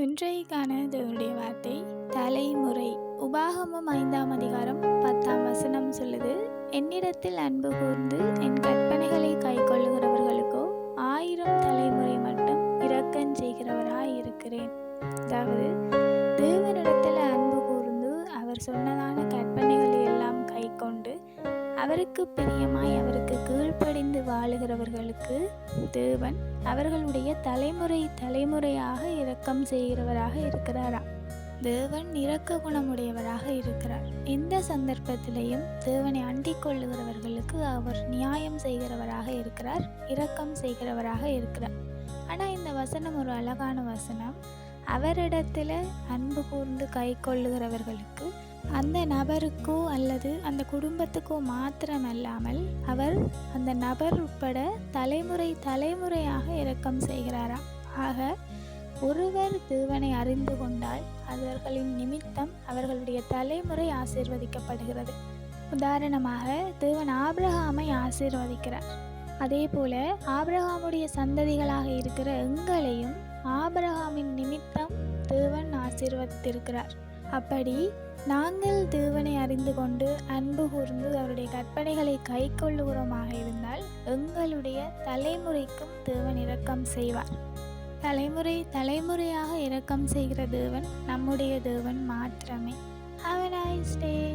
இன்றைக்கான தேவனுடைய வார்த்தை தலைமுறை. உபாகமம் 5ஆம் அதிகாரம் 10ஆம் வசனம் சொல்லுது, என்னிடத்தில் அன்பு கூர்ந்து என் கற்பனைகளை கை கொள்ளுகிறவர்களுக்கோ 1000 தலைமுறை மட்டும் இரக்கம் செய்கிறவராய் இருக்கிறேன். அதாவது தேவனிடத்தில் அன்பு கூர்ந்து அவர் சொன்னதான கற்பனைகளை எல்லாம் கை கொண்டு அவருக்கு பிரியமாய் அவருக்கு கீழ்ப்படிந்து வாழுகிறவர்களுக்கு தேவன் அவர்களுடைய தலைமுறையாக இரக்கம் செய்கிறவராக இருக்கிறாராம். தேவன் இரக்க குணமுடையவராக இருக்கிறார். எந்த சந்தர்ப்பத்திலையும் தேவனை அண்டிக் கொள்ளுகிறவர்களுக்கு அவர் நியாயம் செய்கிறவராக இருக்கிறார், இரக்கம் செய்கிறவராக இருக்கிறார். ஆனால் இந்த வசனம் ஒரு அழகான வசனம். அவரிடத்தில் அன்பு கூர்ந்து கை கொள்ளுகிறவர்களுக்கு அந்த நபருக்கோ அல்லது அந்த குடும்பத்துக்கோ மாத்திரமல்லாமல் அவர் அந்த நபர் உட்பட தலைமுறையாக இரக்கம் செய்கிறாராம். ஆக ஒருவர் தேவனை அறிந்து கொண்டால் அவர்களின் நிமித்தம் அவர்களுடைய தலைமுறை ஆசீர்வதிக்கப்படுகிறது. உதாரணமாக தேவன் ஆபிரகாமை ஆசீர்வதிக்கிறார். அதே போல ஆபிரகாமுடைய சந்ததிகளாக இருக்கிற எங்களையும் ஆபிரகாமின் நிமித்தம் தேவன் ஆசீர்வதித்திருக்கிறார். அப்படி நாங்கள் தேவனை அறிந்து கொண்டு அன்பு கூர்ந்து அவருடைய கற்பனைகளை கை கொள்ளுகிறோமாக இருந்தால் எங்களுடைய தலைமுறைக்கும் தேவன் இரக்கம் செய்வார். தலைமுறையாக இரக்கம் செய்கிற தேவன் நம்முடைய தேவன் மாத்திரமே. Have a nice day.